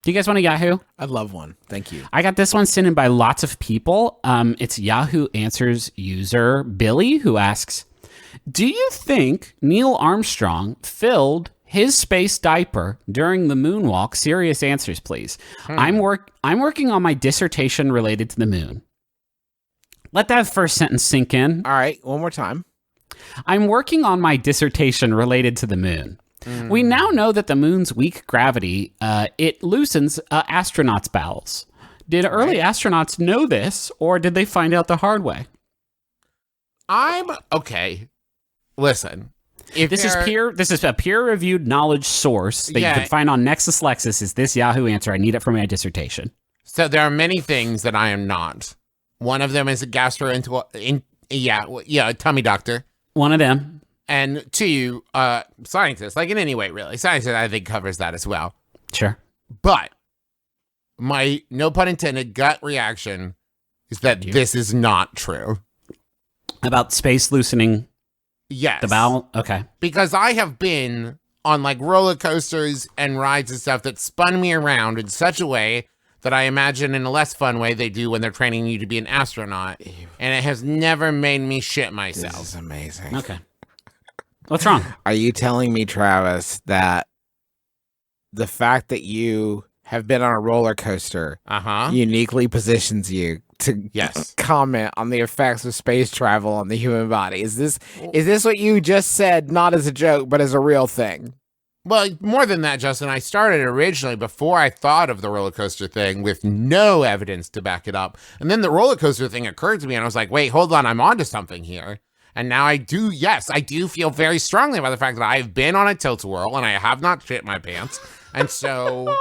Do you guys want a Yahoo? I'd love one. Thank you. I got this one sent in by lots of people. It's Yahoo Answers user Billy, who asks, do you think Neil Armstrong filled his space diaper during the moonwalk? Serious answers, please. I'm working on my dissertation related to the moon. Let that first sentence sink in. All right, one more time. I'm working on my dissertation related to the moon. We now know that the moon's weak gravity, it loosens astronauts' bowels. Did early astronauts know this, or did they find out the hard way? Okay. Listen. This is a peer-reviewed knowledge source that you can find on Nexus Lexus. Is this Yahoo answer? I need it for my dissertation. So there are many things that I am not. One of them is a a tummy doctor. One of them. And two, scientist, like in any way, really. Scientist, I think, covers that as well. Sure. But my, no pun intended, gut reaction is that this is not true. About space loosening the bowel? Okay. Because I have been on like roller coasters and rides and stuff that spun me around in such a way that I imagine in a less fun way they do when they're training you to be an astronaut. And it has never made me shit myself. This is amazing. Okay. What's wrong? Are you telling me, Travis, that the fact that you have been on a roller coaster uniquely positions you to comment on the effects of space travel on the human body? Is this what you just said, not as a joke, but as a real thing? Well, more than that, Justin, I started originally before I thought of the roller coaster thing with no evidence to back it up. And then the roller coaster thing occurred to me and I was like, wait, hold on, I'm onto something here. And now I do feel very strongly about the fact that I've been on a tilt-a-whirl and I have not shit my pants. And so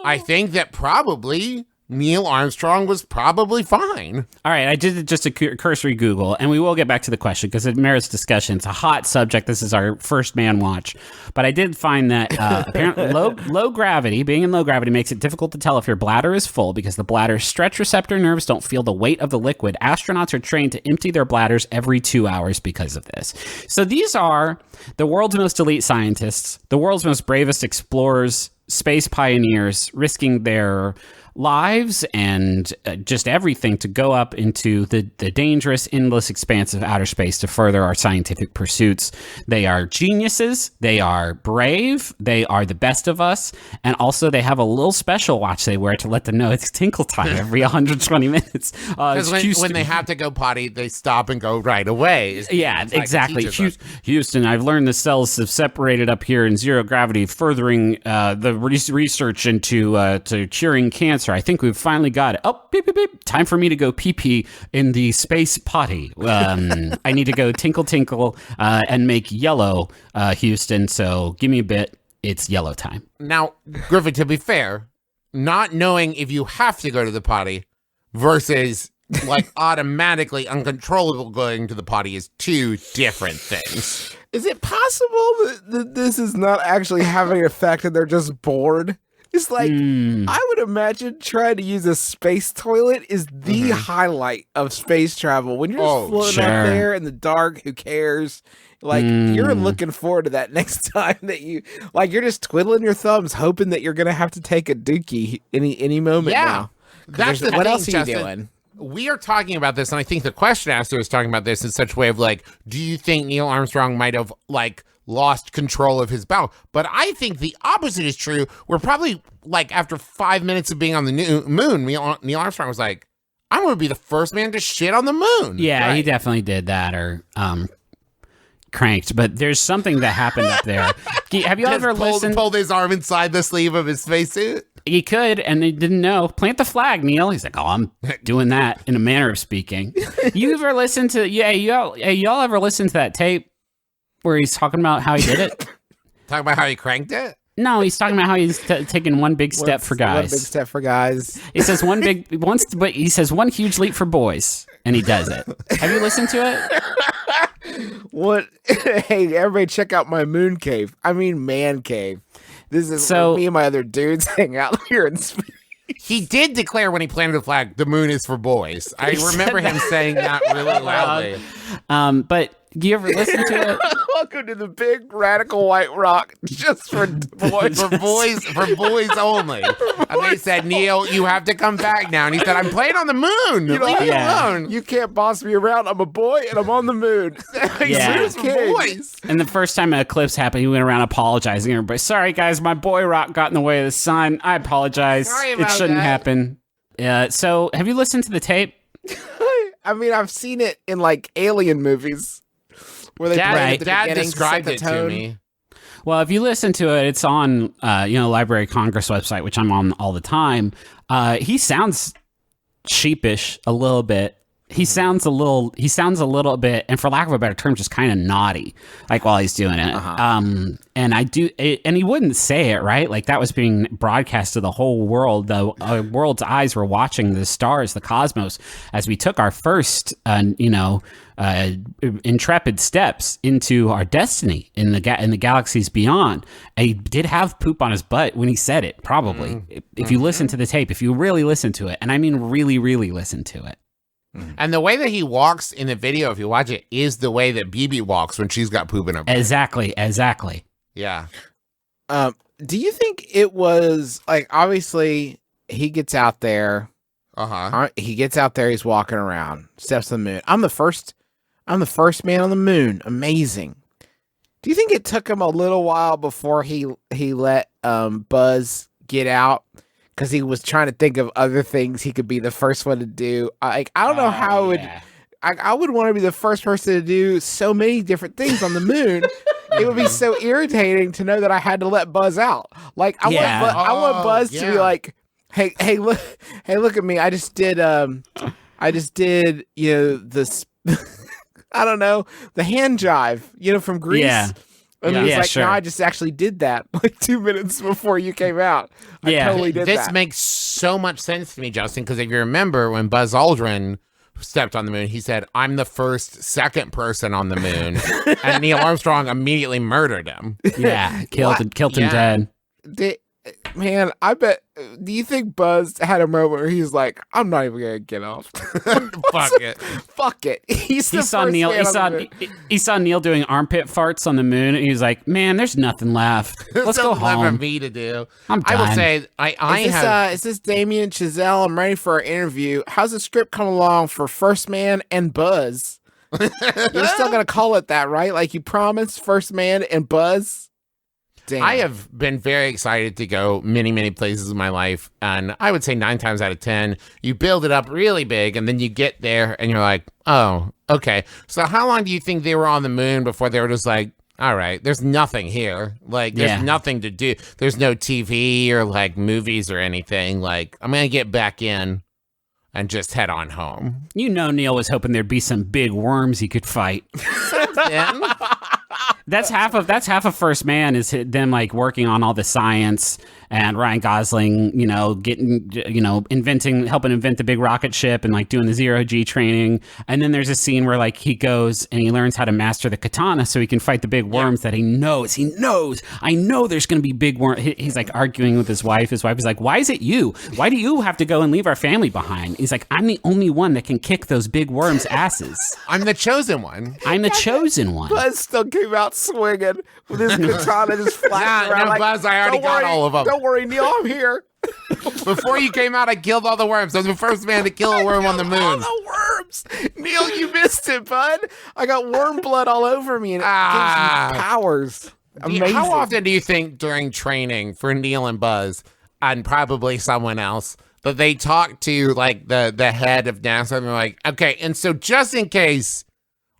I think that probably Neil Armstrong was probably fine. All right, I did just a cursory Google, and we will get back to the question because it merits discussion. It's a hot subject. This is our first man watch. But I did find that apparently low gravity, being in low gravity, makes it difficult to tell if your bladder is full because the bladder's stretch receptor nerves don't feel the weight of the liquid. Astronauts are trained to empty their bladders every 2 hours because of this. So these are the world's most elite scientists, the world's most bravest explorers, space pioneers, risking their lives and just everything to go up into the dangerous, endless expanse of outer space to further our scientific pursuits. They are geniuses. They are brave. They are the best of us. And also they have a little special watch they wear to let them know it's tinkle time every 120 minutes. Because when they have to go potty, they stop and go right away. Yeah, exactly. Houston, I've learned the cells have separated up here in zero gravity, furthering the research into to curing cancer. I think we've finally got it. Oh, beep, beep, beep. Time for me to go pee-pee in the space potty. I need to go tinkle, tinkle, and make yellow, Houston. So give me a bit. It's yellow time. Now, Griffin, to be fair, not knowing if you have to go to the potty versus like automatically uncontrollable going to the potty is two different things. Is it possible that this is not actually having an effect and they're just bored? It's like, I would imagine trying to use a space toilet is the highlight of space travel. When you're just floating up there in the dark, who cares? Like, you're looking forward to that next time that you're just twiddling your thumbs, hoping that you're going to have to take a dookie any moment now. That's the what thing, else are Justin. you doing? We are talking about this, and I think the question asker is talking about this in such a way of like, do you think Neil Armstrong might have like lost control of his bowel? But I think the opposite is true. We're probably like after 5 minutes of being on the moon, Neil Armstrong was like, I'm going to be the first man to shit on the moon. Yeah, he definitely did that or cranked. But there's something that happened up there. Have you ever pulled his arm inside the sleeve of his spacesuit? He could, and they didn't know. Plant the flag, Neil. He's like, oh, I'm doing that in a manner of speaking. You ever listen to, y'all ever listen to that tape where he's talking about how he did it? Talking about how he cranked it? No, he's talking about how he's taking one big step for guys. One big step for guys. He says but he says one huge leap for boys, and he does it. Have you listened to it? What? Hey, everybody check out my man cave. This is where me and my other dudes hang out here in space. He did declare when he planted the flag, the moon is for boys. I remember him saying that really loudly. But Do you ever listen to it? Welcome to the big radical white rock, just for boys. for boys only. And they said, Neil, you have to come back now. And he said, I'm playing on the moon. Leave me alone. You can't boss me around. I'm a boy and I'm on the moon. Yeah. For boys. And the first time an eclipse happened, he went around apologizing. Everybody, sorry guys, my boy rock got in the way of the sun. I apologize. Sorry It about shouldn't that. happen. So, have you listened to the tape? I mean, I've seen it in like alien movies where they play it at the Dad beginning, described set it the to tone. me. Well, if you listen to it, it's on, Library of Congress website, which I'm on all the time. He sounds sheepish a little bit. He sounds a little bit, and for lack of a better term, just kind of naughty, like while he's doing it. And he wouldn't say it, right? Like that was being broadcast to the whole world. The world's eyes were watching the stars, the cosmos, as we took our first, intrepid steps into our destiny in the galaxies beyond. He did have poop on his butt when he said it, probably. If you listen to the tape, if you really listen to it, and I mean really, really listen to it. And the way that he walks in the video, if you watch it, is the way that BB walks when she's got poop in her butt. Exactly. Yeah. Do you think it was like, obviously he gets out there, he's walking around, steps on the moon. I'm the first man on the moon. Amazing. Do you think it took him a little while before he let Buzz get out? Because he was trying to think of other things he could be the first one to do. I don't know how it would. I would want to be the first person to do so many different things on the moon. It would be so irritating to know that I had to let Buzz out. Like I want Buzz to be like, hey, look at me. I just did this. I don't know, the hand jive, from Greece. Yeah. And he was like, sure. no, I just actually did that like 2 minutes before you came out. I totally did This that. makes so much sense to me, Justin, because if you remember when Buzz Aldrin stepped on the moon, he said, I'm the second person on the moon. And Neil Armstrong immediately murdered him. Yeah, killed him dead. Man, I bet. Do you think Buzz had a moment where he's like, I'm not even gonna get off. Fuck it. Fuck it. He saw Neil doing armpit farts on the moon, and he's like, "Man, there's nothing left. Let's go Nothing left for home." me to do. I'm done. I will say, Is this Damien Chazelle? I'm ready for our interview. How's the script come along for First Man and Buzz? You're still gonna call it that, right? Like you promised, First Man and Buzz. Damn. I have been very excited to go many, many places in my life. And I would say 9 times out of 10, you build it up really big and then you get there and you're like, oh, okay. So how long do you think they were on the moon before they were just like, all right, there's nothing here. Like, there's nothing to do. There's no TV or like movies or anything. Like, I'm going to get back in and just head on home. Neil was hoping there'd be some big worms he could fight. That's half of First Man is them like working on all the science, and Ryan Gosling, helping invent the big rocket ship and like doing the zero-G training. And then there's a scene where like he goes and he learns how to master the katana so he can fight the big worms that he knows. I know there's going to be big worms. He's like arguing with his wife. His wife is like, why is it you? Why do you have to go and leave our family behind? He's like, I'm the only one that can kick those big worms' asses. I'm the chosen one. I'm the chosen one. Buzz still came out swinging with his katana just flashing around. No, like, Buzz, I already got all of them. Don't worry, Neil, I'm here. Before you came out, I killed all the worms. I was the first man to kill a worm on the moon. All the worms. Neil, you missed it, bud. I got worm blood all over me, and it gives you powers. Amazing. How often do you think during training for Neil and Buzz, and probably someone else, that they talk to like the head of NASA and they're like, okay, and so just in case,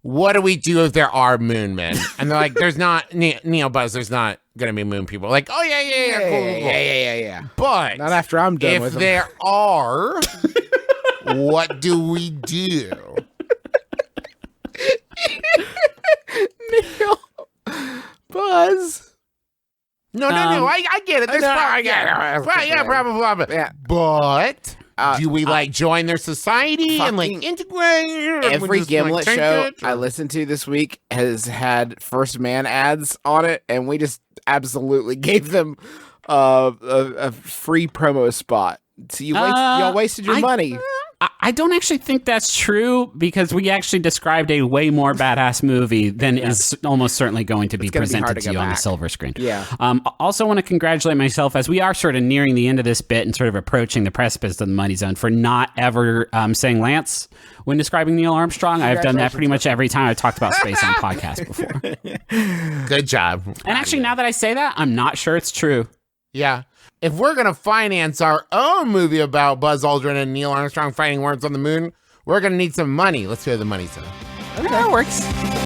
what do we do if there are moon men? And they're like, there's not, Neil, Buzz, there's not going to be moon people. Like, oh, yeah, cool. Yeah. But not after I'm done with if them. there are, what do we do? Neil, Buzz. No, I get it. There's probably, Yeah. But do we like join their society and like integrate? Every Gimlet show I live. listened to this week has had First Man ads on it, and we just absolutely gave them a free promo spot. So y'all wasted your money. I don't actually think that's true because we actually described a way more badass movie than is almost certainly going to be presented to you on the silver screen. Yeah. Also want to congratulate myself as we are sort of nearing the end of this bit and sort of approaching the precipice of the money zone for not ever saying Lance when describing Neil Armstrong. I've done that pretty much every time I've talked about space on podcasts before. Good job. And actually, now that I say that, I'm not sure it's true. Yeah. If we're going to finance our own movie about Buzz Aldrin and Neil Armstrong fighting worms on the moon, we're going to need some money. Let's go to the money zone. Okay. That works.